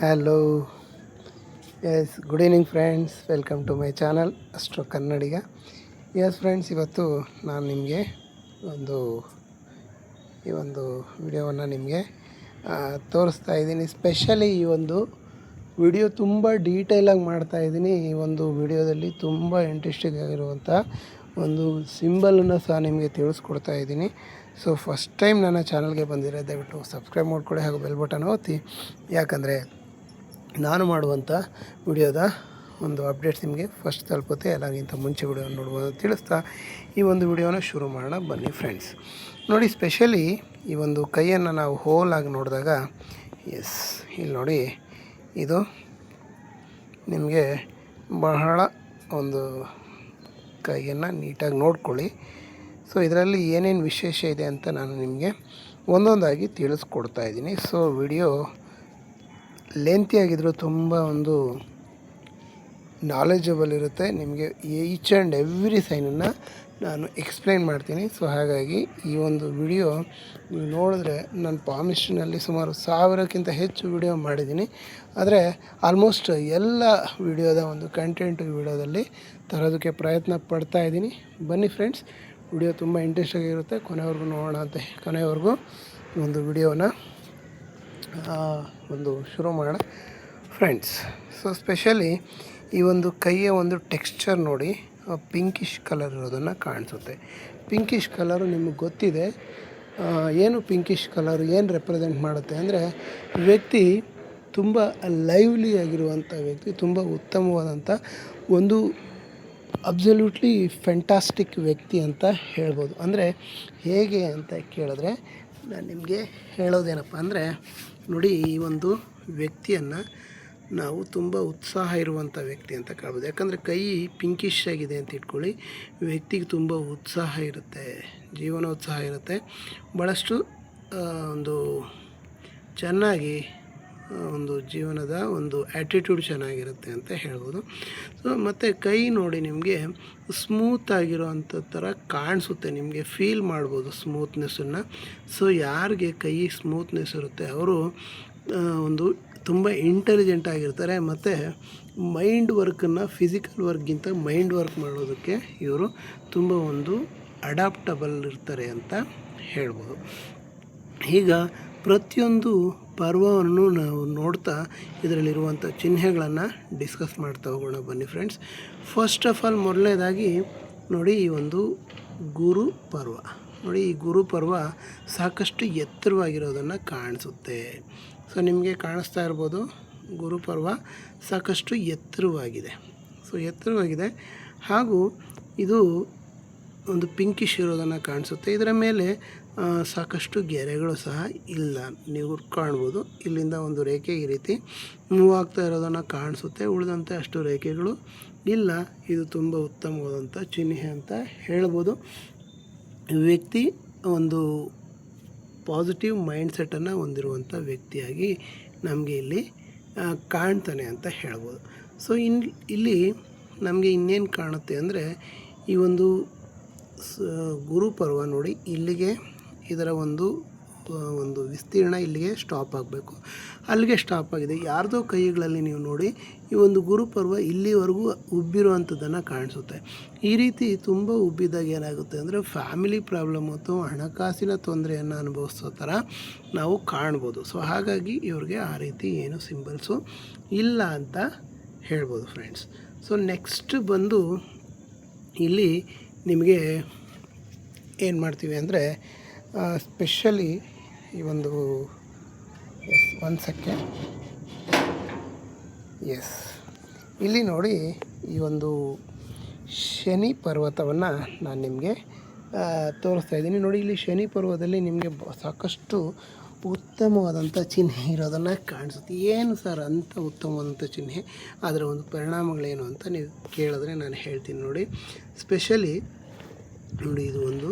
Hello, yes good evening friends. Welcome to my channel Astro Kannadiga. Yes friends, ಇವತ್ತು ನಾನು ನಿಮಗೆ ಈ ಒಂದು ವಿಡಿಯೋವನ್ನು ನಿಮಗೆ ತೋರಿಸ್ತಾ ಇದ್ದೀನಿ. ಸ್ಪೆಷಲಿ ಈ ಒಂದು ವಿಡಿಯೋ ತುಂಬ ಡೀಟೇಲಾಗಿ ಮಾಡ್ತಾಯಿದ್ದೀನಿ. ಈ ಒಂದು ವಿಡಿಯೋದಲ್ಲಿ ತುಂಬ ಇಂಟ್ರೆಸ್ಟಿಂಗ್ ಆಗಿರುವಂಥ ಒಂದು ಸಿಂಬಲನ್ನು ಸಹ ನಿಮಗೆ ತಿಳಿಸ್ಕೊಡ್ತಾ ಇದ್ದೀನಿ. ಸೊ ಫಸ್ಟ್ ಟೈಮ್ ನನ್ನ ಚಾನಲ್ಗೆ ಬಂದಿರೋ ದಯವಿಟ್ಟು ಸಬ್ಸ್ಕ್ರೈಬ್ ಮಾಡ್ಕೊಳ್ಳಿ ಹಾಗೂ ಬೆಲ್ ಬಟನ್ ಒತ್ತಿ. ಯಾಕಂದರೆ ನಾನು ಮಾಡುವಂಥ ವಿಡಿಯೋದ ಒಂದು ಅಪ್ಡೇಟ್ಸ್ ನಿಮಗೆ ಫಸ್ಟ್ ತಲುಪುತ್ತೆ. ಎಲ್ಲರಿಗಿಂತ ಮುಂಚೆ ವಿಡಿಯೋ ನೋಡ್ಬೋದು ತಿಳಿಸ್ತಾ ಈ ಒಂದು ವಿಡಿಯೋನ ಶುರು ಮಾಡೋಣ ಬನ್ನಿ ಫ್ರೆಂಡ್ಸ್. ನೋಡಿ, ಸ್ಪೆಷಲಿ ಈ ಒಂದು ಕೈಯನ್ನು ನಾವು ಹೋಲಾಗಿ ನೋಡಿದಾಗ, ಎಸ್ ಇಲ್ಲಿ ನೋಡಿ, ಇದು ನಿಮಗೆ ಬಹಳ ಒಂದು ಕೈಯನ್ನು ನೀಟಾಗಿ ನೋಡ್ಕೊಳ್ಳಿ. ಸೊ ಇದರಲ್ಲಿ ಏನೇನು ವಿಶೇಷ ಇದೆ ಅಂತ ನಾನು ನಿಮಗೆ ಒಂದೊಂದಾಗಿ ತಿಳಿಸ್ಕೊಡ್ತಾ ಇದ್ದೀನಿ. ಸೊ ವಿಡಿಯೋ ಲೆಂತಿ ಆಗಿದ್ದರೂ ತುಂಬ ಒಂದು ನಾಲೆಜಬಲ್ ಇರುತ್ತೆ. ನಿಮಗೆ ಈಚ್ ಆ್ಯಂಡ್ ಎವ್ರಿ ಸೈನನ್ನು ನಾನು ಎಕ್ಸ್ಪ್ಲೈನ್ ಮಾಡ್ತೀನಿ. ಸೊ ಹಾಗಾಗಿ ಈ ಒಂದು ವಿಡಿಯೋ ನೀವು ನೋಡಿದ್ರೆ, ನನ್ನ ಪಾಮಿಸ್ಟ್ನಲ್ಲಿ ಸುಮಾರು 1000ಕ್ಕಿಂತ ಹೆಚ್ಚು ವಿಡಿಯೋ ಮಾಡಿದ್ದೀನಿ. ಆದರೆ ಆಲ್ಮೋಸ್ಟ್ ಎಲ್ಲ ವಿಡಿಯೋದ ಒಂದು ಕಂಟೆಂಟ್ ವಿಡಿಯೋದಲ್ಲಿ ತರೋದಕ್ಕೆ ಪ್ರಯತ್ನ ಪಡ್ತಾ ಇದ್ದೀನಿ. ಬನ್ನಿ ಫ್ರೆಂಡ್ಸ್, ವಿಡಿಯೋ ತುಂಬ ಇಂಟ್ರೆಸ್ಟಾಗಿರುತ್ತೆ. ಕೊನೆವರೆಗೂ ನೋಡೋಣ ಅಂತ ಕೊನೆವರೆಗೂ ಒಂದು ವಿಡಿಯೋನ ಒಂದು ಶುರು ಮಾಡೋಣ ಫ್ರೆಂಡ್ಸ್. ಸೊ ಸ್ಪೆಷಲಿ ಈ ಒಂದು ಕೈಯ ಒಂದು ಟೆಕ್ಸ್ಚರ್ ನೋಡಿ, ಪಿಂಕಿಶ್ ಕಲರ್ ಇರೋದನ್ನು ಕಾಣಿಸುತ್ತೆ. ಪಿಂಕಿಶ್ ಕಲರು ನಿಮಗೆ ಗೊತ್ತಿದೆ. ಏನು ಪಿಂಕಿಶ್ ಕಲರು ಏನು ರೆಪ್ರೆಸೆಂಟ್ ಮಾಡುತ್ತೆ ಅಂದರೆ, ವ್ಯಕ್ತಿ ತುಂಬ ಲೈವ್ಲಿ ಆಗಿರುವಂಥ ವ್ಯಕ್ತಿ, ತುಂಬ ಉತ್ತಮವಾದಂಥ ಒಂದು ಅಬ್ಸಲ್ಯೂಟ್ಲಿ ಫ್ಯಾಂಟಾಸ್ಟಿಕ್ ವ್ಯಕ್ತಿ ಅಂತ ಹೇಳ್ಬೋದು. ಅಂದರೆ ಹೇಗೆ ಅಂತ ಕೇಳಿದ್ರೆ, ನಾನು ನಿಮಗೆ ಹೇಳೋದೇನಪ್ಪ ಅಂದರೆ, ನೋಡಿ, ಈ ಒಂದು ವ್ಯಕ್ತಿಯನ್ನು ನಾವು ತುಂಬ ಉತ್ಸಾಹ ಇರುವಂಥ ವ್ಯಕ್ತಿ ಅಂತ ಕಾಣ್ಬೋದು. ಯಾಕಂದರೆ ಕೈ ಪಿಂಕಿಶ್ ಆಗಿದೆ ಅಂತ ಇಟ್ಕೊಳ್ಳಿ, ವ್ಯಕ್ತಿಗೆ ತುಂಬ ಉತ್ಸಾಹ ಇರುತ್ತೆ, ಜೀವನೋತ್ಸಾಹ ಇರುತ್ತೆ, ಭಾಳಷ್ಟು ಒಂದು ಚೆನ್ನಾಗಿ ಒಂದು ಜೀವನದ ಒಂದು ಆ್ಯಟಿಟ್ಯೂಡ್ ಚೆನ್ನಾಗಿರುತ್ತೆ ಅಂತ ಹೇಳ್ಬೋದು. ಸೊ ಮತ್ತು ಕೈ ನೋಡಿ, ನಿಮಗೆ ಸ್ಮೂತ್ ಆಗಿರೋವಂಥ ಥರ ಕಾಣಿಸುತ್ತೆ, ನಿಮಗೆ ಫೀಲ್ ಮಾಡ್ಬೋದು ಸ್ಮೂತ್ನೆಸ್ಸನ್ನು. ಸೊ ಯಾರಿಗೆ ಕೈ ಸ್ಮೂತ್ನೆಸ್ ಇರುತ್ತೆ ಅವರು ಒಂದು ತುಂಬ ಇಂಟೆಲಿಜೆಂಟ್ ಆಗಿರ್ತಾರೆ. ಮತ್ತು ಮೈಂಡ್ ವರ್ಕನ್ನು ಫಿಸಿಕಲ್ ವರ್ಕ್ಗಿಂತ ಮೈಂಡ್ ವರ್ಕ್ ಮಾಡೋದಕ್ಕೆ ಇವರು ತುಂಬ ಒಂದು ಅಡಾಪ್ಟಬಲ್ ಇರ್ತಾರೆ ಅಂತ ಹೇಳ್ಬೋದು. ಈಗ ಪ್ರತಿಯೊಂದು ಪರ್ವವನ್ನು ನಾವು ನೋಡ್ತಾ ಇದರಲ್ಲಿರುವಂಥ ಚಿಹ್ನೆಗಳನ್ನು ಡಿಸ್ಕಸ್ ಮಾಡ್ತಾ ಹೋಗೋಣ ಬನ್ನಿ ಫ್ರೆಂಡ್ಸ್. ಫಸ್ಟ್ ಆಫ್ ಆಲ್, ಮೊದಲನೇದಾಗಿ ನೋಡಿ, ಈ ಒಂದು ಗುರು ಪರ್ವ ನೋಡಿ. ಈ ಗುರು ಪರ್ವ ಸಾಕಷ್ಟು ಎತ್ತರವಾಗಿರೋದನ್ನು ಕಾಣಿಸುತ್ತೆ. ಸೊ ನಿಮಗೆ ಕಾಣಿಸ್ತಾ ಇರ್ಬೋದು, ಗುರು ಪರ್ವ ಸಾಕಷ್ಟು ಎತ್ತರವಾಗಿದೆ. ಸೊ ಎತ್ತರವಾಗಿದೆ ಹಾಗೂ ಇದು ಒಂದು ಪಿಂಕಿಶ್ ಇರೋದನ್ನು ಕಾಣಿಸುತ್ತೆ. ಇದರ ಮೇಲೆ ಸಾಕಷ್ಟು ಗೆರೆಗಳು ಸಹ ಇಲ್ಲ, ನೀವು ಕಾಣ್ಬೋದು. ಇಲ್ಲಿಂದ ಒಂದು ರೇಖೆ ಈ ರೀತಿ ಮೂವ್ ಆಗ್ತಾ ಇರೋದನ್ನು ಕಾಣಿಸುತ್ತೆ, ಉಳಿದಂತೆ ಅಷ್ಟು ರೇಖೆಗಳು ಇಲ್ಲ. ಇದು ತುಂಬ ಉತ್ತಮವಾದಂಥ ಚಿಹ್ನೆ ಅಂತ ಹೇಳ್ಬೋದು. ವ್ಯಕ್ತಿ ಒಂದು ಪಾಸಿಟಿವ್ ಮೈಂಡ್ಸೆಟ್ಟನ್ನು ಹೊಂದಿರುವಂಥ ವ್ಯಕ್ತಿಯಾಗಿ ನಮಗೆ ಇಲ್ಲಿ ಕಾಣ್ತಾನೆ ಅಂತ ಹೇಳ್ಬೋದು. ಸೊ ಇಲ್ಲಿ ನಮಗೆ ಇನ್ನೇನು ಕಾಣುತ್ತೆ ಅಂದರೆ, ಈ ಒಂದು ಗುರುಪರ್ವ ನೋಡಿ, ಇಲ್ಲಿಗೆ ಇದರ ಒಂದು ವಿಸ್ತೀರ್ಣ ಇಲ್ಲಿಗೆ ಸ್ಟಾಪ್ ಆಗಬೇಕು, ಅಲ್ಲಿಗೆ ಸ್ಟಾಪ್ ಆಗಿದೆ. ಯಾರ್ದೋ ಕೈಗಳಲ್ಲಿ ನೀವು ನೋಡಿ, ಈ ಒಂದು ಗುರುಪರ್ವ ಇಲ್ಲಿವರೆಗೂ ಉಬ್ಬಿರುವಂಥದ್ದನ್ನು ಕಾಣಿಸುತ್ತೆ. ಈ ರೀತಿ ತುಂಬ ಉಬ್ಬಿದಾಗ ಏನಾಗುತ್ತೆ ಅಂದರೆ, ಫ್ಯಾಮಿಲಿ ಪ್ರಾಬ್ಲಮ್ ಮತ್ತು ಹಣಕಾಸಿನ ತೊಂದರೆಯನ್ನು ಅನುಭವಿಸೋ ಥರ ನಾವು ಕಾಣ್ಬೋದು. ಸೊ ಹಾಗಾಗಿ ಇವ್ರಿಗೆ ಆ ರೀತಿ ಏನು ಸಿಂಬಲ್ಸು ಇಲ್ಲ ಅಂತ ಹೇಳ್ಬೋದು ಫ್ರೆಂಡ್ಸ್. ಸೊ ನೆಕ್ಸ್ಟ್ ಬಂದು ಇಲ್ಲಿ ನಿಮಗೆ ಏನು ಮಾಡ್ತೀವಿ ಅಂದರೆ, ಸ್ಪೆಷಲಿ ಈ ಒಂದು ಒಂದು ಸೆಕೆಂಡ್, ಎಸ್ ಇಲ್ಲಿ ನೋಡಿ, ಈ ಒಂದು ಶನಿ ಪರ್ವತವನ್ನು ನಾನು ನಿಮಗೆ ತೋರಿಸ್ತಾ ಇದ್ದೀನಿ. ನೋಡಿ, ಇಲ್ಲಿ ಶನಿ ಪರ್ವತದಲ್ಲಿ ನಿಮಗೆ ಸಾಕಷ್ಟು ಉತ್ತಮವಾದಂಥ ಚಿಹ್ನೆ ಇರೋದನ್ನು ಕಾಣಿಸುತ್ತೆ. ಏನು ಸರ್ ಅಂಥ ಉತ್ತಮವಾದಂಥ ಚಿಹ್ನೆ, ಅದರ ಒಂದು ಪರಿಣಾಮಗಳೇನು ಅಂತ ನೀವು ಕೇಳಿದ್ರೆ ನಾನು ಹೇಳ್ತೀನಿ. ನೋಡಿ, ಸ್ಪೆಷಲಿ ನೋಡಿ, ಇದು ಒಂದು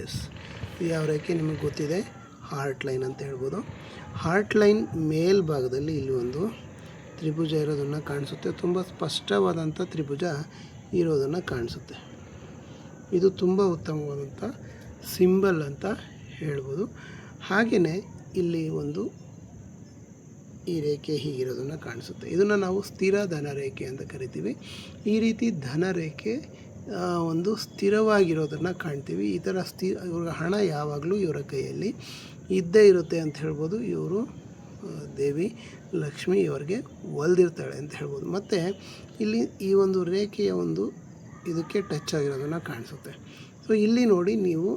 ಎಸ್ ಯಾವ ರೇಖೆ ನಿಮಗೆ ಗೊತ್ತಿದೆ, ಹಾರ್ಟ್ ಲೈನ್ ಅಂತ ಹೇಳ್ಬೋದು. ಹಾರ್ಟ್ ಲೈನ್ ಮೇಲ್ಭಾಗದಲ್ಲಿ ಇಲ್ಲಿ ಒಂದು ತ್ರಿಭುಜ ಇರೋದನ್ನು ಕಾಣಿಸುತ್ತೆ, ತುಂಬ ಸ್ಪಷ್ಟವಾದಂಥ ತ್ರಿಭುಜ ಇರೋದನ್ನು ಕಾಣಿಸುತ್ತೆ. ಇದು ತುಂಬ ಉತ್ತಮವಾದಂಥ ಸಿಂಬಲ್ ಅಂತ ಹೇಳ್ಬೋದು. ಹಾಗೆಯೇ ಇಲ್ಲಿ ಒಂದು ಈ ರೇಖೆ ಹೀಗಿರೋದನ್ನು ಕಾಣಿಸುತ್ತೆ. ಇದನ್ನು ನಾವು ಸ್ಥಿರ ಧನರೇಖೆ ಅಂತ ಕರಿತೀವಿ. ಈ ರೀತಿ ಧನರೇಖೆ ಒಂದು ಸ್ಥಿರವಾಗಿರೋದನ್ನು ಕಾಣ್ತೀವಿ. ಈ ಥರ ಇವ್ರ ಹಣ ಯಾವಾಗಲೂ ಇವರ ಕೈಯಲ್ಲಿ ಇದ್ದೇ ಇರುತ್ತೆ ಅಂತ ಹೇಳ್ಬೋದು. ಇವರು ದೇವಿ ಲಕ್ಷ್ಮಿ ಇವರಿಗೆ ಒಲ್ದಿರ್ತಾಳೆ ಅಂತ ಹೇಳ್ಬೋದು. ಮತ್ತು ಇಲ್ಲಿ ಈ ಒಂದು ರೇಖೆಯ ಒಂದು ಇದಕ್ಕೆ ಟಚ್ ಆಗಿರೋದನ್ನು ಕಾಣಿಸುತ್ತೆ. ಸೊ ಇಲ್ಲಿ ನೋಡಿ ನೀವು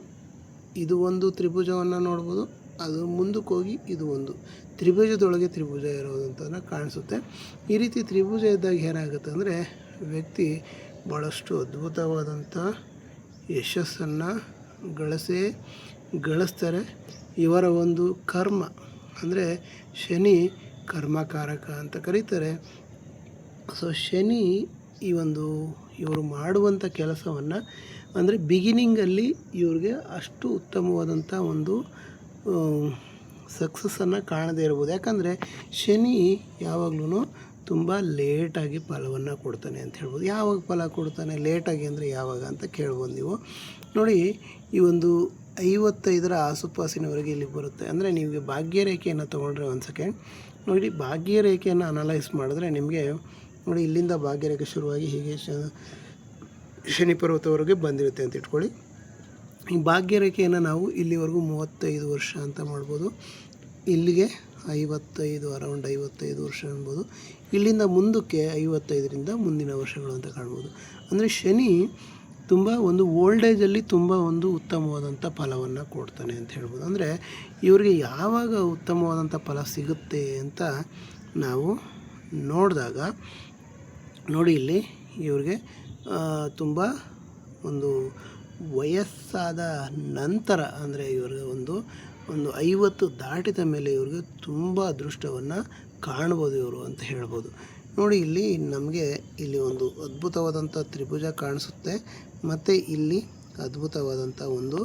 ಇದು ಒಂದು ತ್ರಿಭುಜವನ್ನು ನೋಡ್ಬೋದು. ಅದು ಮುಂದಕ್ಕೆ ಹೋಗಿ ಇದು ಒಂದು ತ್ರಿಭುಜದೊಳಗೆ ತ್ರಿಭುಜ ಇರೋದಂತ ಕಾಣಿಸುತ್ತೆ. ಈ ರೀತಿ ತ್ರಿಭುಜ ಇದ್ದಾಗ ಏನಾಗುತ್ತೆ ಅಂದರೆ ವ್ಯಕ್ತಿ ಭಾಳಷ್ಟು ಅದ್ಭುತವಾದಂಥ ಯಶಸ್ಸನ್ನು ಗಳಿಸ್ತಾರೆ. ಇವರ ಒಂದು ಕರ್ಮ ಅಂದರೆ ಶನಿ ಕರ್ಮಕಾರಕ ಅಂತ ಕರೀತಾರೆ. ಸೊ ಶನಿ ಇವರು ಮಾಡುವಂಥ ಕೆಲಸವನ್ನು ಅಂದರೆ ಬಿಗಿನಿಂಗಲ್ಲಿ ಇವ್ರಿಗೆ ಅಷ್ಟು ಉತ್ತಮವಾದಂಥ ಒಂದು ಸಕ್ಸಸ್ಸನ್ನು ಕಾಣದೇ ಇರ್ಬೋದು. ಯಾಕಂದರೆ ಶನಿ ಯಾವಾಗಲೂ ತುಂಬ ಲೇಟಾಗಿ ಫಲವನ್ನು ಕೊಡ್ತಾನೆ ಅಂತ ಹೇಳ್ಬೋದು. ಯಾವಾಗ ಫಲ ಕೊಡ್ತಾನೆ ಲೇಟಾಗಿ ಅಂದರೆ ಯಾವಾಗ ಅಂತ ಕೇಳ್ಬೋದು ನೀವು. ನೋಡಿ, ಈ ಒಂದು 55ರ ಆಸುಪಾಸಿನವರೆಗೆ ಇಲ್ಲಿ ಬರುತ್ತೆ. ಅಂದರೆ ನಿಮಗೆ ಭಾಗ್ಯರೇಖೆಯನ್ನು ತೊಗೊಂಡ್ರೆ ಒಂದು ಸೆಕೆಂಡ್ ನೋಡಿ, ಭಾಗ್ಯರೇಖೆಯನ್ನು ಅನಲೈಸ್ ಮಾಡಿದ್ರೆ ನಿಮಗೆ ನೋಡಿ ಇಲ್ಲಿಂದ ಭಾಗ್ಯರೇಖೆ ಶುರುವಾಗಿ ಹೀಗೆ ಶನಿ ಪರ್ವತವರೆಗೆ ಬಂದಿರುತ್ತೆ ಅಂತ ಇಟ್ಕೊಳ್ಳಿ. ಈ ಭಾಗ್ಯರೇಖೆಯನ್ನು ನಾವು ಇಲ್ಲಿವರೆಗೂ 35 ವರ್ಷ ಅಂತ ಮಾಡ್ಬೋದು. ಇಲ್ಲಿಗೆ 55 ಅರೌಂಡ್ 55 ವರ್ಷ ಅನ್ಬೋದು. ಇಲ್ಲಿಂದ ಮುಂದಕ್ಕೆ 55ರಿಂದ ಮುಂದಿನ ವರ್ಷಗಳು ಅಂತ ಕಾಣ್ಬೋದು. ಅಂದರೆ ಶನಿ ತುಂಬ ಒಂದು ಓಲ್ಡ್ ಏಜಲ್ಲಿ ತುಂಬ ಒಂದು ಉತ್ತಮವಾದಂಥ ಫಲವನ್ನು ಕೊಡ್ತಾನೆ ಅಂತ ಹೇಳ್ಬೋದು. ಅಂದರೆ ಇವರಿಗೆ ಯಾವಾಗ ಉತ್ತಮವಾದಂಥ ಫಲ ಸಿಗುತ್ತೆ ಅಂತ ನಾವು ನೋಡಿದಾಗ ನೋಡಿ, ಇಲ್ಲಿ ಇವ್ರಿಗೆ ತುಂಬ ಒಂದು ವಯಸ್ಸಾದ ನಂತರ ಅಂದರೆ ಇವ್ರಿಗೆ ಒಂದು 50 ದಾಟಿದ ಮೇಲೆ ಇವ್ರಿಗೆ ತುಂಬ ಅದೃಷ್ಟವನ್ನು ಕಾಣ್ಬೋದು ಇವರು ಅಂತ ಹೇಳ್ಬೋದು. ನೋಡಿ, ಇಲ್ಲಿ ನಮಗೆ ಇಲ್ಲಿ ಒಂದು ಅದ್ಭುತವಾದಂಥ ತ್ರಿಭುಜ ಕಾಣಿಸುತ್ತೆ. ಮತ್ತು ಇಲ್ಲಿ ಅದ್ಭುತವಾದಂಥ ಒಂದು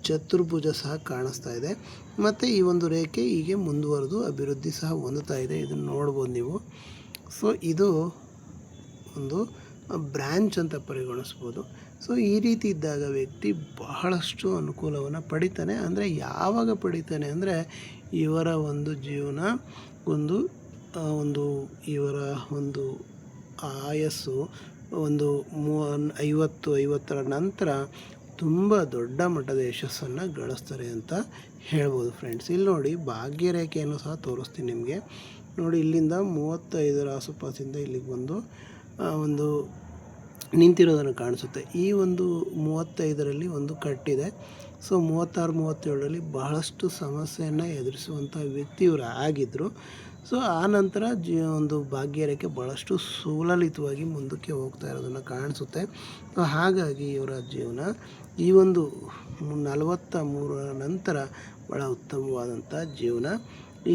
ಚತುರ್ಭುಜ ಸಹ ಕಾಣಿಸ್ತಾ ಇದೆ. ಮತ್ತು ಈ ಒಂದು ರೇಖೆ ಹೀಗೆ ಮುಂದುವರೆದು ಅಭಿವೃದ್ಧಿ ಸಹ ಹೊಂದುತ್ತಾ ಇದೆ. ಇದನ್ನು ನೋಡ್ಬೋದು ನೀವು. ಸೊ ಇದು ಒಂದು ಬ್ರ್ಯಾಂಚ್ ಅಂತ ಪರಿಗಣಿಸ್ಬೋದು. ಸೊ ಈ ರೀತಿ ಇದ್ದಾಗ ವ್ಯಕ್ತಿ ಬಹಳಷ್ಟು ಅನುಕೂಲವನ್ನು ಪಡಿತಾನೆ. ಅಂದರೆ ಯಾವಾಗ ಪಡಿತಾನೆ ಅಂದರೆ ಇವರ ಒಂದು ಜೀವನ ಒಂದು ಇವರ ಒಂದು ಆಯಸ್ಸು ಒಂದು 50-50ರ ನಂತರ ತುಂಬ ದೊಡ್ಡ ಮಟ್ಟದ ಯಶಸ್ಸನ್ನು ಗಳಿಸ್ತಾರೆ ಅಂತ ಹೇಳ್ಬೋದು ಫ್ರೆಂಡ್ಸ್. ಇಲ್ಲಿ ನೋಡಿ, ಭಾಗ್ಯರೇಖೆಯನ್ನು ಸಹ ತೋರಿಸ್ತೀನಿ ನಿಮಗೆ. ನೋಡಿ, ಇಲ್ಲಿಂದ 35ರ ಆಸುಪಾಸಿಂದ ಇಲ್ಲಿಗೆ ಬಂದು ಒಂದು ನಿಂತಿರೋದನ್ನು ಕಾಣಿಸುತ್ತೆ. ಈ ಒಂದು 35ರಲ್ಲಿ ಒಂದು ಕಟ್ಟಿದೆ. ಸೊ 36-37ರಲ್ಲಿ ಬಹಳಷ್ಟು ಸಮಸ್ಯೆಯನ್ನು ಎದುರಿಸುವಂಥ ವ್ಯಕ್ತಿ ಇವರು ಆಗಿದ್ದರು. ಸೊ ಆ ನಂತರ ಒಂದು ಭಾಗ್ಯರೇಖೆ ಭಾಳಷ್ಟು ಸುಲಲಿತವಾಗಿ ಮುಂದಕ್ಕೆ ಹೋಗ್ತಾ ಇರೋದನ್ನು ಕಾಣಿಸುತ್ತೆ. ಸೊ ಹಾಗಾಗಿ ಇವರ ಜೀವನ ಈ ಒಂದು 43ರ ನಂತರ ಭಾಳ ಉತ್ತಮವಾದಂಥ ಜೀವನ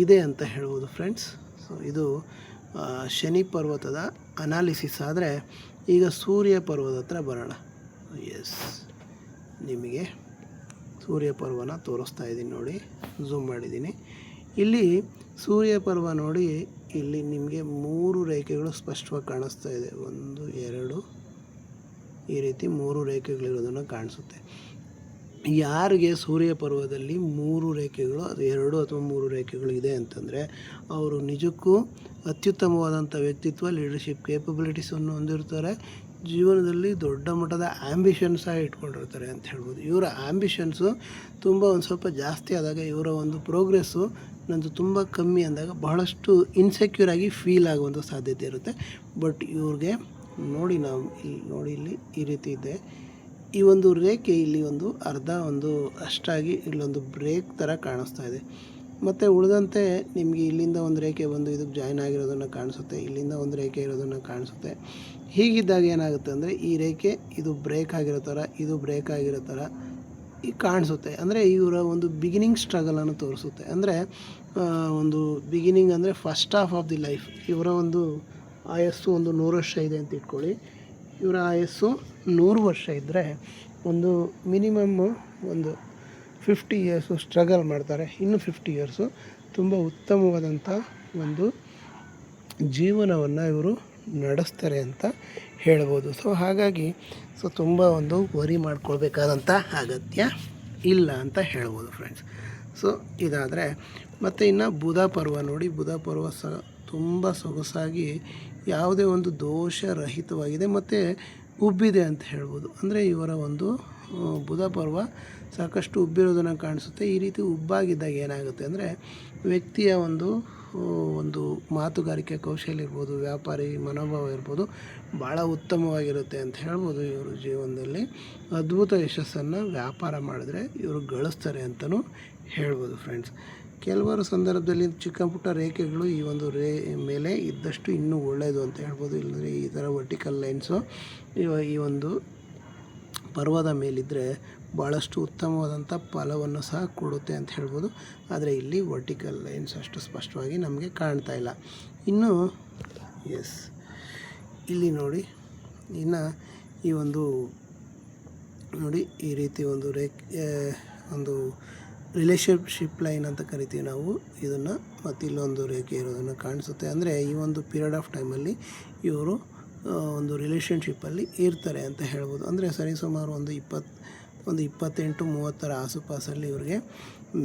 ಇದೆ ಅಂತ ಹೇಳ್ಬೋದು ಫ್ರೆಂಡ್ಸ್. ಸೊ ಇದು ಶನಿ ಪರ್ವತದ ಅನಾಲಿಸಿಸ್ ಆದರೆ ಈಗ ಸೂರ್ಯ ಪರ್ವತ ಹತ್ರ ಬರೋಣ. ಎಸ್, ನಿಮಗೆ ಸೂರ್ಯ ಪರ್ವನ ತೋರಿಸ್ತಾ ಇದ್ದೀನಿ ನೋಡಿ, ಝೂಮ್ ಮಾಡಿದ್ದೀನಿ. ಇಲ್ಲಿ ಸೂರ್ಯ ಪರ್ವ ನೋಡಿ, ಇಲ್ಲಿ ನಿಮಗೆ 3 ರೇಖೆಗಳು ಸ್ಪಷ್ಟವಾಗಿ ಕಾಣಿಸ್ತಾ ಇದೆ. 1 2 ಈ ರೀತಿ 3 ರೇಖೆಗಳಿರೋದನ್ನು ಕಾಣಿಸುತ್ತೆ. ಯಾರಿಗೆ ಸೂರ್ಯ ಪರ್ವದಲ್ಲಿ 3 ರೇಖೆಗಳು 2 ಅಥವಾ 3 ರೇಖೆಗಳು ಇದೆ ಅಂತಂದರೆ ಅವರು ನಿಜಕ್ಕೂ ಅತ್ಯುತ್ತಮವಾದಂಥ ವ್ಯಕ್ತಿತ್ವ, ಲೀಡರ್ಶಿಪ್ ಕೇಪಬಿಲಿಟೀಸನ್ನು ಹೊಂದಿರ್ತಾರೆ. ಜೀವನದಲ್ಲಿ ದೊಡ್ಡ ಮಟ್ಟದ ಆ್ಯಂಬಿಷನ್ ಸಹ ಇಟ್ಕೊಂಡಿರ್ತಾರೆ ಅಂತ ಹೇಳ್ಬೋದು. ಇವರ ಆ್ಯಂಬಿಷನ್ಸು ತುಂಬ ಒಂದು ಸ್ವಲ್ಪ ಜಾಸ್ತಿ ಆದಾಗ ಇವರ ಒಂದು ಪ್ರೋಗ್ರೆಸ್ಸು ನಂದು ತುಂಬ ಕಮ್ಮಿ ಅಂದಾಗ ಬಹಳಷ್ಟು ಇನ್ಸೆಕ್ಯೂರ್ ಆಗಿ ಫೀಲ್ ಆಗುವಂಥ ಸಾಧ್ಯತೆ ಇರುತ್ತೆ. ಬಟ್ ಇವ್ರಿಗೆ ನೋಡಿ, ನಾವು ಇಲ್ಲಿ ನೋಡಿ, ಇಲ್ಲಿ ಈ ರೀತಿ ಇದೆ. ಈ ಒಂದು ರೇಖೆ ಇಲ್ಲಿ ಒಂದು ಅರ್ಧ ಒಂದು ಅಷ್ಟಾಗಿ ಇಲ್ಲೊಂದು ಬ್ರೇಕ್ ಥರ ಕಾಣಿಸ್ತಾ ಇದೆ. ಮತ್ತು ಉಳಿದಂತೆ ನಿಮಗೆ ಇಲ್ಲಿಂದ ಒಂದು ರೇಖೆ ಬಂದು ಇದಕ್ಕೆ ಜಾಯ್ನ್ ಆಗಿರೋದನ್ನು ಕಾಣಿಸುತ್ತೆ. ಇಲ್ಲಿಂದ ಒಂದು ರೇಖೆ ಇರೋದನ್ನು ಕಾಣಿಸುತ್ತೆ. ಹೀಗಿದ್ದಾಗ ಏನಾಗುತ್ತೆ ಅಂದರೆ ಈ ರೇಖೆ ಇದು ಬ್ರೇಕ್ ಆಗಿರೋ ಥರ, ಇದು ಬ್ರೇಕ್ ಆಗಿರೋ ಥರ ಈಗ ಕಾಣಿಸುತ್ತೆ. ಅಂದರೆ ಇವರ ಒಂದು ಬಿಗಿನಿಂಗ್ ಸ್ಟ್ರಗಲನ್ನು ತೋರಿಸುತ್ತೆ. ಅಂದರೆ ಒಂದು ಬಿಗಿನಿಂಗ್ ಅಂದರೆ first half of the life. ಇವರ ಒಂದು ಆಯಸ್ಸು ಒಂದು 100 ವರ್ಷ ಇದೆ ಅಂತ ಇಟ್ಕೊಳ್ಳಿ. ಇವರ ಆಯಸ್ಸು 100 ವರ್ಷ ಇದ್ದರೆ ಒಂದು ಮಿನಿಮಮ್ಮು ಒಂದು 50 ಇಯರ್ಸು ಸ್ಟ್ರಗಲ್ ಮಾಡ್ತಾರೆ. ಇನ್ನು 50 ಇಯರ್ಸು ತುಂಬ ಉತ್ತಮವಾದಂಥ ಒಂದು ಜೀವನವನ್ನು ಇವರು ನಡೆಸ್ತಾರೆ ಅಂತ ಹೇಳ್ಬೋದು. ಸೊ ಹಾಗಾಗಿ ತುಂಬ ಒಂದು ವರಿ ಮಾಡ್ಕೊಳ್ಬೇಕಾದಂಥ ಅಗತ್ಯ ಇಲ್ಲ ಅಂತ ಹೇಳ್ಬೋದು ಫ್ರೆಂಡ್ಸ್. ಸೊ ಇದಾದರೆ ಮತ್ತು ಇನ್ನು ಬುಧ ಪರ್ವ ನೋಡಿ, ಬುಧ ಪರ್ವ ತುಂಬ ಸೊಗಸಾಗಿ ಯಾವುದೇ ಒಂದು ದೋಷರಹಿತವಾಗಿದೆ ಮತ್ತು ಉಬ್ಬಿದೆ ಅಂತ ಹೇಳ್ಬೋದು. ಅಂದರೆ ಇವರ ಒಂದು ಬುಧ ಪರ್ವ ಸಾಕಷ್ಟು ಉಬ್ಬಿರೋದನ್ನು ಕಾಣಿಸುತ್ತೆ. ಈ ರೀತಿ ಉಬ್ಬಾಗಿದ್ದಾಗ ಏನಾಗುತ್ತೆ ಅಂದರೆ ವ್ಯಕ್ತಿಯ ಒಂದು ಮಾತುಗಾರಿಕೆ ಕೌಶಲ್ಯ ಇರ್ಬೋದು, ವ್ಯಾಪಾರಿ ಮನೋಭಾವ ಇರ್ಬೋದು, ಭಾಳ ಉತ್ತಮವಾಗಿರುತ್ತೆ ಅಂತ ಹೇಳ್ಬೋದು. ಇವರು ಜೀವನದಲ್ಲಿ ಅದ್ಭುತ ಯಶಸ್ಸನ್ನು ವ್ಯಾಪಾರ ಮಾಡಿದ್ರೆ ಇವರು ಗಳಿಸ್ತಾರೆ ಅಂತಲೂ ಹೇಳ್ಬೋದು ಫ್ರೆಂಡ್ಸ್. ಕೆಲವಾರು ಸಂದರ್ಭದಲ್ಲಿ ಚಿಕ್ಕ ಪುಟ್ಟ ರೇಖೆಗಳು ಈ ಒಂದು ಮೇಲೆ ಇದ್ದಷ್ಟು ಇನ್ನೂ ಒಳ್ಳೆಯದು ಅಂತ ಹೇಳ್ಬೋದು. ಇಲ್ಲಂದರೆ ಈ ಥರ ವರ್ಟಿಕಲ್ ಲೈನ್ಸು ಈ ಒಂದು ಪರ್ವದ ಮೇಲಿದ್ದರೆ ಭಾಳಷ್ಟು ಉತ್ತಮವಾದಂಥ ಫಲವನ್ನು ಸಹ ಕೊಡುತ್ತೆ ಅಂತ ಹೇಳ್ಬೋದು. ಆದರೆ ಇಲ್ಲಿ ವರ್ಟಿಕಲ್ ಲೈನ್ಸ್ ಅಷ್ಟು ಸ್ಪಷ್ಟವಾಗಿ ನಮಗೆ ಕಾಣ್ತಾ ಇಲ್ಲ. ಇನ್ನು ಇಲ್ಲಿ ನೋಡಿ, ಇನ್ನು ಈ ಒಂದು ನೋಡಿ ಈ ರೀತಿ ಒಂದು ಒಂದು ರಿಲೇಷನ್ಶಿಪ್ ಲೈನ್ ಅಂತ ಕರಿತೀವಿ ನಾವು ಇದನ್ನು. ಮತ್ತು ಇಲ್ಲೊಂದು ರೇಖೆ ಇರೋದನ್ನು ಕಾಣಿಸುತ್ತೆ. ಅಂದರೆ ಈ ಒಂದು ಪೀರಿಯಡ್ ಆಫ್ ಟೈಮಲ್ಲಿ ಇವರು ಒಂದು ರಿಲೇಷನ್ಶಿಪ್ಪಲ್ಲಿ ಇರ್ತಾರೆ ಅಂತ ಹೇಳ್ಬೋದು. ಅಂದರೆ ಸರಿಸುಮಾರು ಒಂದು 28-30 ಆಸುಪಾಸಲ್ಲಿ ಇವರಿಗೆ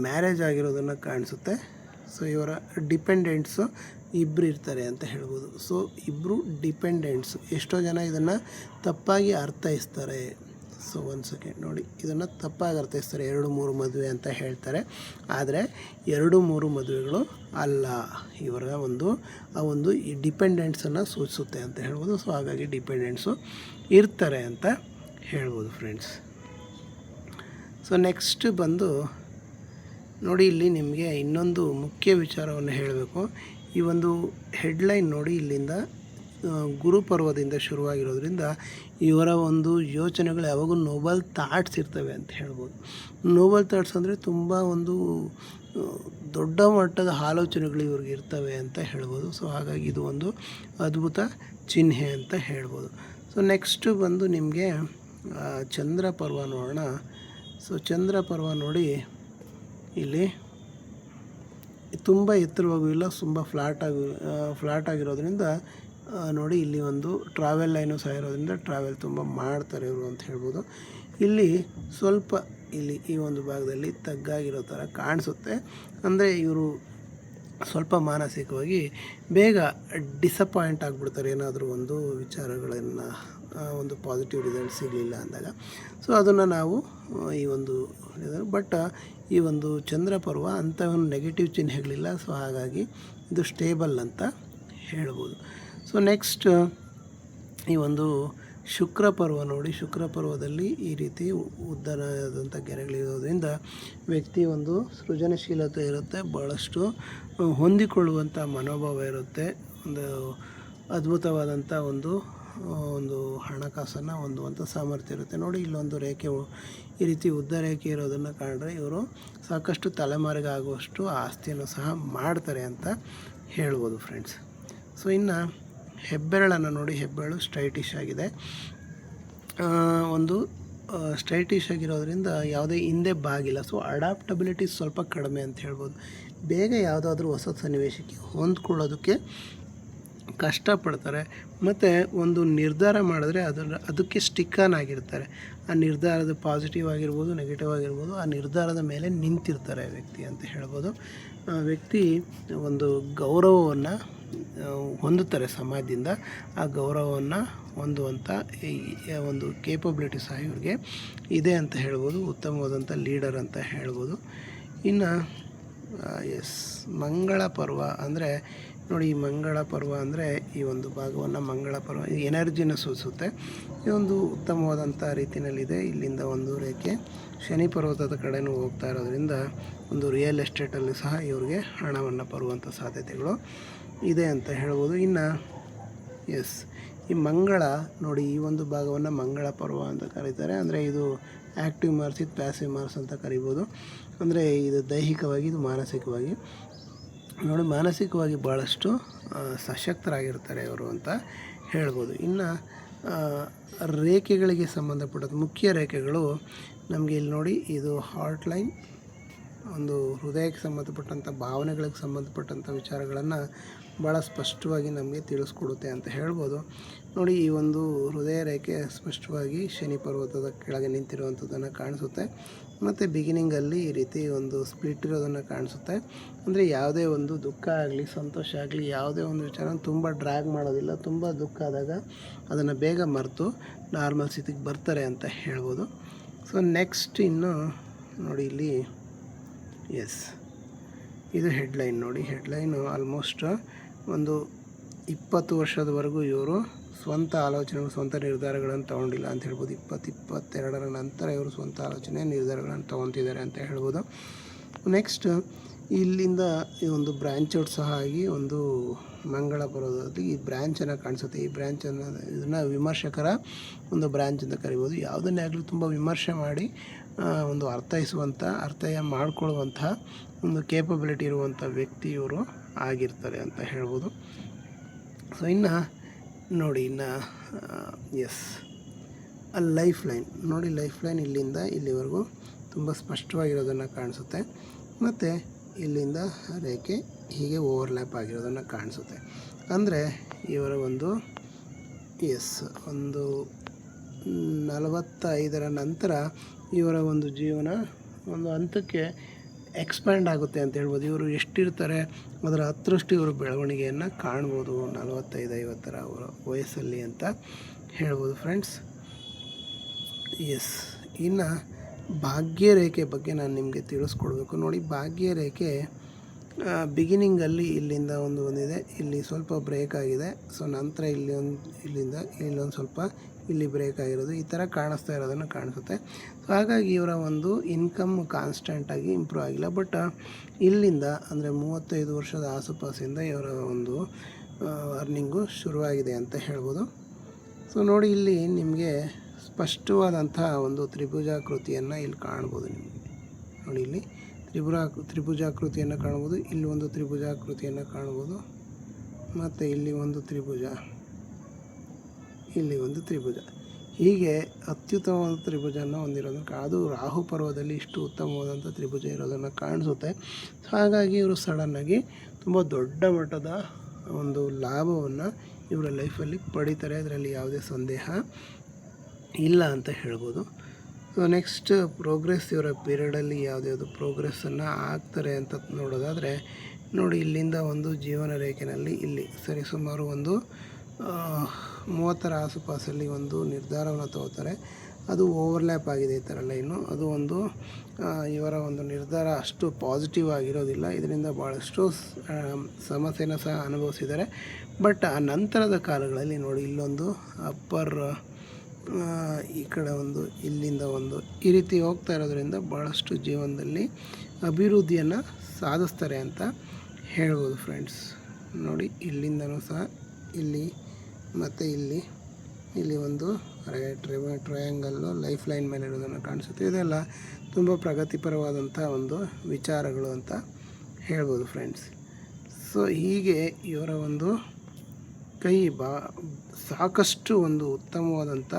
ಮ್ಯಾರೇಜ್ ಆಗಿರೋದನ್ನು ಕಾಣಿಸುತ್ತೆ. ಸೊ ಇವರ ಡಿಪೆಂಡೆಂಟ್ಸು ಇಬ್ಬರು ಇರ್ತಾರೆ ಅಂತ ಹೇಳ್ಬೋದು. ಸೊ ಇಬ್ಬರು ಡಿಪೆಂಡೆಂಟ್ಸು. ಎಷ್ಟೋ ಜನ ಇದನ್ನು ತಪ್ಪಾಗಿ ಅರ್ಥೈಸ್ತಾರೆ. ಸೊ ಒಂದು ಸೆಕೆಂಡ್ ನೋಡಿ, ಇದನ್ನು ತಪ್ಪಾಗಿ ಅರ್ಥೈಸ್ತಾರೆ, 2-3 ಮದುವೆ ಅಂತ ಹೇಳ್ತಾರೆ. ಆದರೆ 2-3 ಮದುವೆಗಳು ಅಲ್ಲ, ಇವರ ಒಂದು ಈ ಡಿಪೆಂಡೆಂಟ್ಸನ್ನು ಸೂಚಿಸುತ್ತೆ ಅಂತ ಹೇಳ್ಬೋದು. ಸೊ ಹಾಗಾಗಿ ಡಿಪೆಂಡೆಂಟ್ಸು ಇರ್ತಾರೆ ಅಂತ ಹೇಳ್ಬೋದು ಫ್ರೆಂಡ್ಸ್. ಸೊ ನೆಕ್ಸ್ಟ್ ಬಂದು ನೋಡಿ, ಇಲ್ಲಿ ನಿಮಗೆ ಇನ್ನೊಂದು ಮುಖ್ಯ ವಿಚಾರವನ್ನು ಹೇಳಬೇಕು. ಈ ಒಂದು ಹೆಡ್ಲೈನ್ ನೋಡಿ, ಇಲ್ಲಿಂದ ಗುರುಪರ್ವದಿಂದ ಶುರುವಾಗಿರೋದ್ರಿಂದ ಇವರ ಒಂದು ಯೋಚನೆಗಳು ಯಾವಾಗೂ ನೋಬಲ್ ಥಾಟ್ಸ್ ಇರ್ತವೆ ಅಂತ ಹೇಳ್ಬೋದು. ನೋಬಲ್ ಥಾಟ್ಸ್ ಅಂದರೆ ತುಂಬ ಒಂದು ದೊಡ್ಡ ಮಟ್ಟದ ಆಲೋಚನೆಗಳು ಇವ್ರಿಗೆ ಇರ್ತವೆ ಅಂತ ಹೇಳ್ಬೋದು. ಸೊ ಹಾಗಾಗಿ ಇದು ಒಂದು ಅದ್ಭುತ ಚಿಹ್ನೆ ಅಂತ ಹೇಳ್ಬೋದು. ಸೊ ನೆಕ್ಸ್ಟು ಬಂದು ನಿಮಗೆ ಚಂದ್ರ ಪರ್ವ ನೋಡೋಣ. ಸೊ ಚಂದ್ರ ಪರ್ವ ನೋಡಿ, ಇಲ್ಲಿ ತುಂಬ ಎತ್ತರವಾಗೂ ಇಲ್ಲ, ತುಂಬ ಫ್ಲಾಟ್ ಆಗಿರೋದ್ರಿಂದ ನೋಡಿ, ಇಲ್ಲಿ ಒಂದು ಟ್ರಾವೆಲ್ ಲೈನು ಸಹ ಇರೋದ್ರಿಂದ ಟ್ರಾವೆಲ್ ತುಂಬ ಮಾಡ್ತಾರೆ ಇವರು ಅಂತ ಹೇಳ್ಬೋದು. ಇಲ್ಲಿ ಸ್ವಲ್ಪ ಇಲ್ಲಿ ಈ ಒಂದು ಭಾಗದಲ್ಲಿ ತಗ್ಗಾಗಿರೋ ಥರ ಕಾಣಿಸುತ್ತೆ. ಅಂದರೆ ಇವರು ಸ್ವಲ್ಪ ಮಾನಸಿಕವಾಗಿ ಬೇಗ ಡಿಸಪಾಯಿಂಟ್ ಆಗಿಬಿಡ್ತಾರೆ, ಏನಾದರೂ ಒಂದು ವಿಚಾರಗಳನ್ನು ಒಂದು ಪಾಸಿಟಿವ್ ರಿಸಲ್ಟ್ ಸಿಗಲಿಲ್ಲ ಅಂದಾಗ. ಸೊ ಅದನ್ನು ನಾವು ಈ ಒಂದು ಬಟ್ ಈ ಒಂದು ಚಂದ್ರ ಪರ್ವ ಅಂಥ ಒಂದು ನೆಗೆಟಿವ್ ಚಿಹ್ನೆಗಳಿಲ್ಲ. ಸೊ ಹಾಗಾಗಿ ಇದು ಸ್ಟೇಬಲ್ ಅಂತ ಹೇಳ್ಬೋದು. ಸೊ ನೆಕ್ಸ್ಟ್ ಈ ಒಂದು ಶುಕ್ರ ಪರ್ವ ನೋಡಿ, ಶುಕ್ರ ಪರ್ವದಲ್ಲಿ ಈ ರೀತಿ ಉದ್ದನಾದಂಥ ಗೆರೆಗಳಿರೋದ್ರಿಂದ ವ್ಯಕ್ತಿ ಒಂದು ಸೃಜನಶೀಲತೆ ಇರುತ್ತೆ, ಭಾಳಷ್ಟು ಹೊಂದಿಕೊಳ್ಳುವಂಥ ಮನೋಭಾವ ಇರುತ್ತೆ, ಒಂದು ಅದ್ಭುತವಾದಂಥ ಒಂದು ಹಣಕಾಸನ್ನು ಹೊಂದುವಂಥ ಸಾಮರ್ಥ್ಯ ಇರುತ್ತೆ. ನೋಡಿ, ಇಲ್ಲೊಂದು ರೇಖೆ ಈ ರೀತಿ ಉದ್ದ ರೇಖೆ ಇರೋದನ್ನು ಕಂಡ್ರೆ ಇವರು ಸಾಕಷ್ಟು ತಲೆಮಾರಿಗೆ ಆಗುವಷ್ಟು ಆಸ್ತಿಯನ್ನು ಸಹ ಮಾಡ್ತಾರೆ ಅಂತ ಹೇಳ್ಬೋದು ಫ್ರೆಂಡ್ಸ್. ಸೊ ಇನ್ನು ಹೆಬ್ಬೆರಳನ್ನು ನೋಡಿ, ಹೆಬ್ಬೆರಳು ಸ್ಟ್ರೈಟಿಶ್ ಆಗಿದೆ. ಒಂದು ಸ್ಟ್ರೈಟಿಶ್ ಆಗಿರೋದ್ರಿಂದ ಯಾವುದೇ ಹಿಂದೆ ಬಾಗಿಲ್ಲ. ಸೊ ಅಡಾಪ್ಟಬಿಲಿಟಿ ಸ್ವಲ್ಪ ಕಡಿಮೆ ಅಂತ ಹೇಳ್ಬೋದು. ಬೇಗ ಯಾವುದಾದ್ರೂ ಹೊಸ ಸನ್ನಿವೇಶಕ್ಕೆ ಹೊಂದ್ಕೊಳ್ಳೋದಕ್ಕೆ ಕಷ್ಟಪಡ್ತಾರೆ. ಮತ್ತು ಒಂದು ನಿರ್ಧಾರ ಮಾಡಿದ್ರೆ ಅದಕ್ಕೆ ಸ್ಟಿಕ್ ಆನ್ ಆಗಿರ್ತಾರೆ. ಆ ನಿರ್ಧಾರದ ಪಾಸಿಟಿವ್ ಆಗಿರ್ಬೋದು, ನೆಗೆಟಿವ್ ಆಗಿರ್ಬೋದು, ಆ ನಿರ್ಧಾರದ ಮೇಲೆ ನಿಂತಿರ್ತಾರೆ ವ್ಯಕ್ತಿ ಅಂತ ಹೇಳ್ಬೋದು. ವ್ಯಕ್ತಿ ಒಂದು ಗೌರವವನ್ನು ಹೊಂದುತ್ತಾರೆ ಸಮಾಜದಿಂದ. ಆ ಗೌರವವನ್ನು ಹೊಂದುವಂಥ ಒಂದು ಕೇಪಬಿಲಿಟಿ ಸಹ ಇವ್ರಿಗೆ ಇದೆ ಅಂತ ಹೇಳ್ಬೋದು. ಉತ್ತಮವಾದಂಥ ಲೀಡರ್ ಅಂತ ಹೇಳ್ಬೋದು. ಇನ್ನು ಮಂಗಳ ಪರ್ವ ಅಂದರೆ ನೋಡಿ, ಈ ಮಂಗಳ ಪರ್ವ ಅಂದರೆ ಈ ಒಂದು ಭಾಗವನ್ನು ಮಂಗಳ ಪರ್ವ ಎನರ್ಜಿನ ಸೂಚಿಸುತ್ತೆ. ಇದೊಂದು ಉತ್ತಮವಾದಂಥ ರೀತಿಯಲ್ಲಿದೆ. ಇಲ್ಲಿಂದ ಒಂದು ರೇಖೆ ಶನಿ ಪರ್ವತದ ಕಡೆನೂ ಹೋಗ್ತಾ ಇರೋದ್ರಿಂದ ಒಂದು ರಿಯಲ್ ಎಸ್ಟೇಟಲ್ಲಿ ಸಹ ಇವ್ರಿಗೆ ಹಣವನ್ನು ಬರುವಂಥ ಸಾಧ್ಯತೆಗಳು ಇದೆ ಅಂತ ಹೇಳ್ಬೋದು. ಇನ್ನು ಈ ಮಂಗಳ ನೋಡಿ, ಈ ಒಂದು ಭಾಗವನ್ನು ಮಂಗಳ ಪರ್ವ ಅಂತ ಕರೀತಾರೆ. ಅಂದರೆ ಇದು ಆ್ಯಕ್ಟಿವ್ ಮಾರ್ಸ್, ಇದು ಪ್ಯಾಸಿವ್ ಮಾರ್ಸ್ ಅಂತ ಕರಿಬೋದು. ಅಂದರೆ ಇದು ದೈಹಿಕವಾಗಿ, ಇದು ಮಾನಸಿಕವಾಗಿ ನೋಡಿ, ಮಾನಸಿಕವಾಗಿ ಭಾಳಷ್ಟು ಸಶಕ್ತರಾಗಿರ್ತಾರೆ ಇವರು ಅಂತ ಹೇಳ್ಬೋದು. ಇನ್ನು ರೇಖೆಗಳಿಗೆ ಸಂಬಂಧಪಟ್ಟದ್ದು ಮುಖ್ಯ ರೇಖೆಗಳು ನಮಗೆ ಇಲ್ಲಿ ನೋಡಿ, ಇದು ಹಾರ್ಟ್ ಲೈನ್, ಒಂದು ಹೃದಯಕ್ಕೆ ಸಂಬಂಧಪಟ್ಟಂಥ ಭಾವನೆಗಳಿಗೆ ಸಂಬಂಧಪಟ್ಟಂಥ ವಿಚಾರಗಳನ್ನು ಭಾಳ ಸ್ಪಷ್ಟವಾಗಿ ನಮಗೆ ತಿಳಿಸ್ಕೊಡುತ್ತೆ ಅಂತ ಹೇಳ್ಬೋದು. ನೋಡಿ, ಈ ಒಂದು ಹೃದಯ ರೇಖೆ ಸ್ಪಷ್ಟವಾಗಿ ಶನಿ ಪರ್ವತದ ಕೆಳಗೆ ನಿಂತಿರುವಂಥದ್ದನ್ನು ಕಾಣಿಸುತ್ತೆ. ಮತ್ತು ಬಿಗಿನಿಂಗಲ್ಲಿ ಈ ರೀತಿ ಒಂದು ಸ್ಪ್ಲಿಟ್ ಇರೋದನ್ನು ಕಾಣಿಸುತ್ತೆ. ಅಂದರೆ ಯಾವುದೇ ಒಂದು ದುಃಖ ಆಗಲಿ ಸಂತೋಷ ಆಗಲಿ ಯಾವುದೇ ಒಂದು ವಿಚಾರ ತುಂಬ ಡ್ರ್ಯಾಗ್ ಮಾಡೋದಿಲ್ಲ. ತುಂಬ ದುಃಖ ಆದಾಗ ಅದನ್ನು ಬೇಗ ಮರೆತು ನಾರ್ಮಲ್ ಸ್ಥಿತಿಗೆ ಬರ್ತಾರೆ ಅಂತ ಹೇಳ್ಬೋದು. ಸೊ ನೆಕ್ಸ್ಟ್ ಇನ್ನು ನೋಡಿ ಇಲ್ಲಿ ಎಸ್, ಇದು ಹೆಡ್ಲೈನ್ ನೋಡಿ. ಹೆಡ್ಲೈನು ಆಲ್ಮೋಸ್ಟ್ ಒಂದು 20 ವರ್ಷದವರೆಗೂ ಇವರು ಸ್ವಂತ ಆಲೋಚನೆಗಳು ಸ್ವಂತ ನಿರ್ಧಾರಗಳನ್ನು ತೊಗೊಂಡಿಲ್ಲ ಅಂತ ಹೇಳ್ಬೋದು. 22ರ ನಂತರ ಇವರು ಸ್ವಂತ ಆಲೋಚನೆ ನಿರ್ಧಾರಗಳನ್ನು ತೊಗೊತಿದ್ದಾರೆ ಅಂತ ಹೇಳ್ಬೋದು. ನೆಕ್ಸ್ಟ್ ಇಲ್ಲಿಂದ ಈ ಒಂದು ಬ್ರ್ಯಾಂಚ್ ಔಟ್ ಸಹ ಆಗಿ ಒಂದು ಮಂಗಳ ಬರೋದಾಗಿ ಈ ಬ್ರ್ಯಾಂಚನ್ನು ಕಾಣಿಸುತ್ತೆ. ಈ ಬ್ರ್ಯಾಂಚನ್ನು ಇದನ್ನು ವಿಮರ್ಶಕರ ಒಂದು ಬ್ರ್ಯಾಂಚ್ ಅಂತ ಕರಿಬೋದು. ಯಾವುದನ್ನೇ ಆಗಲಿ ತುಂಬ ವಿಮರ್ಶೆ ಮಾಡಿ ಒಂದು ಅರ್ಥ ಮಾಡಿಕೊಳ್ಳುವಂತಹ ಒಂದು ಕೇಪಬಿಲಿಟಿ ಇರುವಂಥ ವ್ಯಕ್ತಿ ಇವರು ಆಗಿರ್ತಾರೆ ಅಂತ ಹೇಳ್ಬೋದು. ಸೊ ಇನ್ನು ನೋಡಿ, ಇನ್ನು ಎಸ್, ಲೈಫ್ ಲೈನ್ ನೋಡಿ. ಲೈಫ್ ಲೈನ್ ಇಲ್ಲಿಂದ ಇಲ್ಲಿವರೆಗೂ ತುಂಬ ಸ್ಪಷ್ಟವಾಗಿರೋದನ್ನು ಕಾಣಿಸುತ್ತೆ. ಮತ್ತು ಇಲ್ಲಿಂದ ರೇಖೆ ಹೀಗೆ ಓವರ್ಲ್ಯಾಪ್ ಆಗಿರೋದನ್ನು ಕಾಣಿಸುತ್ತೆ. ಅಂದರೆ ಇವರ ಒಂದು ಒಂದು 45ರ ನಂತರ ಇವರ ಒಂದು ಜೀವನ ಒಂದು ಹಂತಕ್ಕೆ ಎಕ್ಸ್ಪ್ಯಾಂಡ್ ಆಗುತ್ತೆ ಅಂತ ಹೇಳ್ಬೋದು. ಇವರು ಎಷ್ಟಿರ್ತಾರೆ ಅದರ 10ರಷ್ಟು ಇವರು ಬೆಳವಣಿಗೆಯನ್ನು ಕಾಣ್ಬೋದು 45-50ರ ಅವರ ವಯಸ್ಸಲ್ಲಿ ಅಂತ ಹೇಳ್ಬೋದು ಫ್ರೆಂಡ್ಸ್. ಎಸ್, ಇನ್ನು ಭಾಗ್ಯರೇಖೆ ಬಗ್ಗೆ ನಾನು ನಿಮಗೆ ತಿಳಿಸ್ಕೊಡ್ಬೇಕು. ನೋಡಿ, ಭಾಗ್ಯರೇಖೆ ಬಿಗಿನಿಂಗಲ್ಲಿ ಇಲ್ಲಿಂದ ಒಂದು ಬಂದಿದೆ, ಇಲ್ಲಿ ಸ್ವಲ್ಪ ಬ್ರೇಕ್ ಆಗಿದೆ. ಸೊ ನಂತರ ಇಲ್ಲಿಂದ ಇಲ್ಲೊಂದು ಸ್ವಲ್ಪ ಇಲ್ಲಿ ಬ್ರೇಕ್ ಆಗಿರೋದು ಈ ಥರ ಕಾಣಿಸ್ತಾ ಇರೋದನ್ನು ಕಾಣಿಸುತ್ತೆ. ಸೊ ಹಾಗಾಗಿ ಇವರ ಒಂದು ಇನ್ಕಮ್ ಕಾನ್ಸ್ಟೆಂಟಾಗಿ ಇಂಪ್ರೂವ್ ಆಗಿಲ್ಲ. ಬಟ್ ಇಲ್ಲಿಂದ ಅಂದರೆ 35 ವರ್ಷದ ಆಸುಪಾಸಿಂದ ಇವರ ಒಂದು ಅರ್ನಿಂಗು ಶುರುವಾಗಿದೆ ಅಂತ ಹೇಳ್ಬೋದು. ಸೊ ನೋಡಿ, ಇಲ್ಲಿ ನಿಮಗೆ ಸ್ಪಷ್ಟವಾದಂಥ ಒಂದು ತ್ರಿಭುಜಾಕೃತಿಯನ್ನು ಇಲ್ಲಿ ಕಾಣ್ಬೋದು. ನಿಮಗೆ ನೋಡಿ, ಇಲ್ಲಿ ತ್ರಿಭುಜಾಕೃತಿಯನ್ನು ಕಾಣ್ಬೋದು. ಇಲ್ಲಿ ಒಂದು ತ್ರಿಭುಜಾಕೃತಿಯನ್ನು ಕಾಣ್ಬೋದು. ಮತ್ತು ಇಲ್ಲಿ ಒಂದು ತ್ರಿಭುಜ, ಇಲ್ಲಿ ಒಂದು ತ್ರಿಭುಜ, ಹೀಗೆ ಅತ್ಯುತ್ತಮವಾದ ತ್ರಿಭುಜವನ್ನು ಹೊಂದಿರೋದನ್ನು ಅದು ರಾಹು ಪರ್ವದಲ್ಲಿ ಇಷ್ಟು ಉತ್ತಮವಾದಂಥ ತ್ರಿಭುಜ ಇರೋದನ್ನು ಕಾಣಿಸುತ್ತೆ. ಹಾಗಾಗಿ ಇವರು ಸಡನ್ನಾಗಿ ತುಂಬ ದೊಡ್ಡ ಮಟ್ಟದ ಒಂದು ಲಾಭವನ್ನು ಇವರ ಲೈಫಲ್ಲಿ ಪಡಿತಾರೆ. ಅದರಲ್ಲಿ ಯಾವುದೇ ಸಂದೇಹ ಇಲ್ಲ ಅಂತ ಹೇಳ್ಬೋದು. ಸೊ ನೆಕ್ಸ್ಟ್ ಪ್ರೋಗ್ರೆಸ್, ಇವರ ಪೀರಿಯಡಲ್ಲಿ ಯಾವುದ್ಯಾವುದು ಪ್ರೋಗ್ರೆಸ್ಸನ್ನು ಆಗ್ತಾರೆ ಅಂತ ನೋಡೋದಾದರೆ ನೋಡಿ, ಇಲ್ಲಿಂದ ಒಂದು ಜೀವನ ರೇಖೆಯಲ್ಲಿ ಇಲ್ಲಿ ಸರಿಸುಮಾರು ಒಂದು 30ರ ಆಸುಪಾಸಲ್ಲಿ ಒಂದು ನಿರ್ಧಾರವನ್ನು ತಗೋತಾರೆ. ಅದು ಓವರ್ಲ್ಯಾಪ್ ಆಗಿದೆ ಈ ಥರ ಲೈನು. ಅದು ಒಂದು ಇವರ ಒಂದು ನಿರ್ಧಾರ ಅಷ್ಟು ಪಾಸಿಟಿವ್ ಆಗಿರೋದಿಲ್ಲ. ಇದರಿಂದ ಭಾಳಷ್ಟು ಸಮಸ್ಯೆನ ಸಹ ಅನುಭವಿಸಿದ್ದಾರೆ. ಬಟ್ ಆ ನಂತರದ ಕಾಲಗಳಲ್ಲಿ ನೋಡಿ, ಇಲ್ಲೊಂದು ಅಪ್ಪರ್ ಈ ಕಡೆ ಒಂದು ಇಲ್ಲಿಂದ ಒಂದು ಈ ರೀತಿ ಹೋಗ್ತಾ ಇರೋದ್ರಿಂದ ಭಾಳಷ್ಟು ಜೀವನದಲ್ಲಿ ಅಭಿವೃದ್ಧಿಯನ್ನು ಸಾಧಿಸ್ತಾರೆ ಅಂತ ಹೇಳ್ಬೋದು ಫ್ರೆಂಡ್ಸ್. ನೋಡಿ, ಇಲ್ಲಿಂದನೂ ಸಹ ಇಲ್ಲಿ ಮತ್ತು ಇಲ್ಲಿ ಒಂದು ಟ್ರಯಾಂಗಲ್ಲು ಲೈಫ್ ಲೈನ್ ಮೇಲೆ ಇರೋದನ್ನು ಕಾಣಿಸುತ್ತೆ. ಇದೆಲ್ಲ ತುಂಬ ಪ್ರಗತಿಪರವಾದಂಥ ಒಂದು ವಿಚಾರಗಳು ಅಂತ ಹೇಳ್ಬೋದು ಫ್ರೆಂಡ್ಸ್. ಸೊ ಹೀಗೆ ಇವರ ಒಂದು ಕೈ ಸಾಕಷ್ಟು ಒಂದು ಉತ್ತಮವಾದಂಥ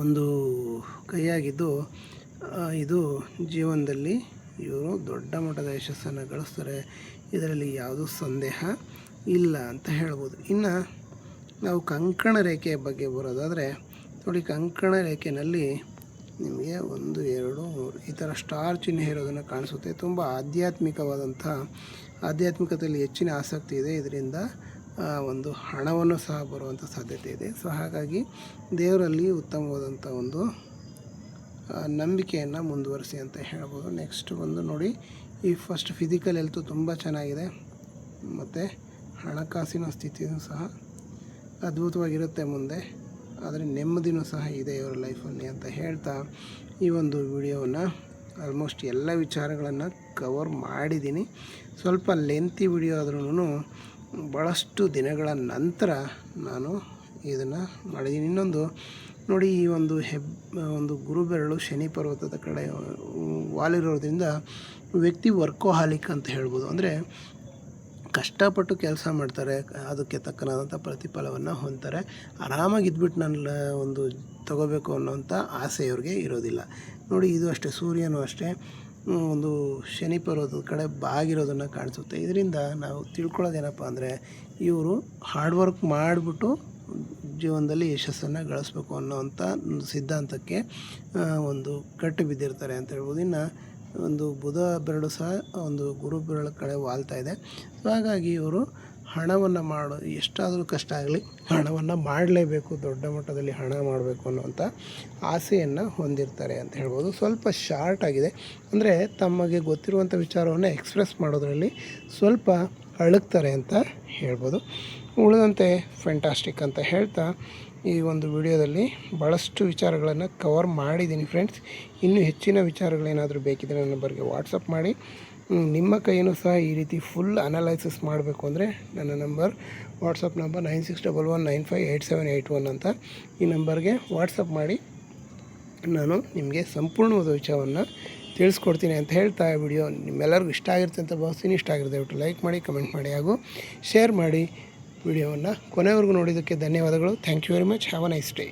ಒಂದು ಕೈಯಾಗಿದ್ದು ಇದು ಜೀವನದಲ್ಲಿ ಇವರು ದೊಡ್ಡ ಮಟ್ಟದ ಯಶಸ್ಸನ್ನು ಗಳಿಸ್ತಾರೆ. ಇದರಲ್ಲಿ ಯಾವುದೂ ಸಂದೇಹ ಇಲ್ಲ ಅಂತ ಹೇಳ್ಬೋದು. ಇನ್ನು ನಾವು ಕಂಕಣ ರೇಖೆಯ ಬಗ್ಗೆ ಬರೋದಾದರೆ ನೋಡಿ, ಕಂಕಣ ರೇಖೆಯಲ್ಲಿ ನಿಮಗೆ 1 2 3 ಈ ಥರ ಸ್ಟಾರ್ ಚಿಹ್ನೆ ಇರೋದನ್ನು ಕಾಣಿಸುತ್ತೆ. ತುಂಬ ಆಧ್ಯಾತ್ಮಿಕತೆಯಲ್ಲಿ ಹೆಚ್ಚಿನ ಆಸಕ್ತಿ ಇದೆ. ಇದರಿಂದ ಒಂದು ಹಣವನ್ನು ಸಹ ಬರುವಂಥ ಸಾಧ್ಯತೆ ಇದೆ. ಸೊ ಹಾಗಾಗಿ ದೇವರಲ್ಲಿ ಉತ್ತಮವಾದಂಥ ಒಂದು ನಂಬಿಕೆಯನ್ನು ಮುಂದುವರಿಸಿ ಅಂತ ಹೇಳ್ಬೋದು. ನೆಕ್ಸ್ಟ್ ಬಂದು ನೋಡಿ, ಈ ಫಸ್ಟ್ ಫಿಸಿಕಲ್ ಹೆಲ್ತು ತುಂಬ ಚೆನ್ನಾಗಿದೆ. ಮತ್ತು ಹಣಕಾಸಿನ ಸ್ಥಿತಿಯೂ ಸಹ ಅದ್ಭುತವಾಗಿರುತ್ತೆ ಮುಂದೆ. ಆದರೆ ನೆಮ್ಮದಿನೂ ಸಹ ಇದೆ ಇವರ ಲೈಫಲ್ಲಿ ಅಂತ ಹೇಳ್ತಾ ಈ ಒಂದು ವಿಡಿಯೋವನ್ನು ಆಲ್ಮೋಸ್ಟ್ ಎಲ್ಲ ವಿಚಾರಗಳನ್ನು ಕವರ್ ಮಾಡಿದ್ದೀನಿ. ಸ್ವಲ್ಪ ಲೆಂತಿ ವಿಡಿಯೋ ಆದ್ರೂ ಭಾಳಷ್ಟು ದಿನಗಳ ನಂತರ ನಾನು ಇದನ್ನು ಮಾಡಿದ್ದೀನಿ. ಇನ್ನೊಂದು ನೋಡಿ, ಈ ಒಂದು ಗುರುಬೆರಳು ಶನಿ ಪರ್ವತದ ಕಡೆ ವಾಲಿರೋದ್ರಿಂದ ವ್ಯಕ್ತಿ ವರ್ಕೋಹಾಲಿಕ್ ಅಂತ ಹೇಳ್ಬೋದು. ಅಂದರೆ ಕಷ್ಟಪಟ್ಟು ಕೆಲಸ ಮಾಡ್ತಾರೆ, ಅದಕ್ಕೆ ತಕ್ಕನಾದಂಥ ಪ್ರತಿಫಲವನ್ನು ಹೊಂದ್ತಾರೆ. ಆರಾಮಾಗಿ ಇದ್ಬಿಟ್ಟು ನಾನು ಒಂದು ತಗೋಬೇಕು ಅನ್ನೋಂಥ ಆಸೆ ಇವ್ರಿಗೆ ಇರೋದಿಲ್ಲ. ನೋಡಿ, ಇದು ಅಷ್ಟೇ, ಸೂರ್ಯನೂ ಅಷ್ಟೇ ಒಂದು ಶನಿ ಪರ್ವತದ ಕಡೆ ಬಾಗಿರೋದನ್ನು ಕಾಣಿಸುತ್ತೆ. ಇದರಿಂದ ನಾವು ತಿಳ್ಕೊಳ್ಳೋದೇನಪ್ಪ ಅಂದರೆ, ಇವರು ಹಾರ್ಡ್ ವರ್ಕ್ ಮಾಡಿಬಿಟ್ಟು ಜೀವನದಲ್ಲಿ ಯಶಸ್ಸನ್ನು ಗಳಿಸ್ಬೇಕು ಅನ್ನೋವಂಥ ಒಂದು ಸಿದ್ಧಾಂತಕ್ಕೆ ಒಂದು ಕಟ್ಟು ಬಿದ್ದಿರ್ತಾರೆ ಅಂತ ಹೇಳ್ಬೋದು. ಇನ್ನು ಒಂದು ಬುಧ ಬೆರಳು ಸಹ ಒಂದು ಗುರು ಬೆರಳು ಕಡೆ ವಾಲ್ತಾ ಇದೆ. ಸೊ ಹಾಗಾಗಿ ಇವರು ಹಣವನ್ನು ಎಷ್ಟಾದರೂ ಕಷ್ಟ ಆಗಲಿ ಹಣವನ್ನು ಮಾಡಲೇಬೇಕು, ದೊಡ್ಡ ಮಟ್ಟದಲ್ಲಿ ಹಣ ಮಾಡಬೇಕು ಅನ್ನೋವಂಥ ಆಸೆಯನ್ನು ಹೊಂದಿರ್ತಾರೆ ಅಂತ ಹೇಳ್ಬೋದು. ಸ್ವಲ್ಪ ಶಾರ್ಟ್ ಆಗಿದೆ, ಅಂದರೆ ತಮಗೆ ಗೊತ್ತಿರುವಂಥ ವಿಚಾರವನ್ನು ಎಕ್ಸ್ಪ್ರೆಸ್ ಮಾಡೋದರಲ್ಲಿ ಸ್ವಲ್ಪ ಅಳುಕ್ತಾರೆ ಅಂತ ಹೇಳ್ಬೋದು. ಉಳಿದಂತೆ ಫ್ಯಾಂಟಾಸ್ಟಿಕ್ ಅಂತ ಹೇಳ್ತಾ ಈ ಒಂದು ವಿಡಿಯೋದಲ್ಲಿ ಭಾಳಷ್ಟು ವಿಚಾರಗಳನ್ನು ಕವರ್ ಮಾಡಿದ್ದೀನಿ ಫ್ರೆಂಡ್ಸ್. ಇನ್ನೂ ಹೆಚ್ಚಿನ ವಿಚಾರಗಳೇನಾದರೂ ಬೇಕಿದ್ದರೆ ನನ್ನ ನಂಬರ್ಗೆ ವಾಟ್ಸಪ್ ಮಾಡಿ. ನಿಮ್ಮ ಕೈಯೂ ಸಹ ಈ ರೀತಿ ಫುಲ್ ಅನಲೈಸಿಸ್ ಮಾಡಬೇಕು ಅಂದರೆ ನನ್ನ ವಾಟ್ಸಪ್ ನಂಬರ್ 9611958781 ಅಂತ ಈ ನಂಬರ್ಗೆ ವಾಟ್ಸಪ್ ಮಾಡಿ ನಾನು ನಿಮಗೆ ಸಂಪೂರ್ಣವಾದ ವಿಷಯವನ್ನು ತಿಳಿಸ್ಕೊಡ್ತೀನಿ ಅಂತ ಹೇಳ್ತಾ ವಿಡಿಯೋ ನಿಮ್ಮೆಲ್ಲರಿಗೂ ಇಷ್ಟ ಆಗಿರುತ್ತೆ ಅಂತ ಭಾವಿಸ್ತೀನಿ. ಇಷ್ಟ ಆಗಿರುತ್ತೆ ದಯವಿಟ್ಟು ಲೈಕ್ ಮಾಡಿ, ಕಮೆಂಟ್ ಮಾಡಿ ಹಾಗೂ ಶೇರ್ ಮಾಡಿ. ವಿಡಿಯೋವನ್ನು ಕೊನೆವರೆಗೂ ನೋಡಿದ್ದಕ್ಕೆ ಧನ್ಯವಾದಗಳು. Thank you very much. Have a nice day.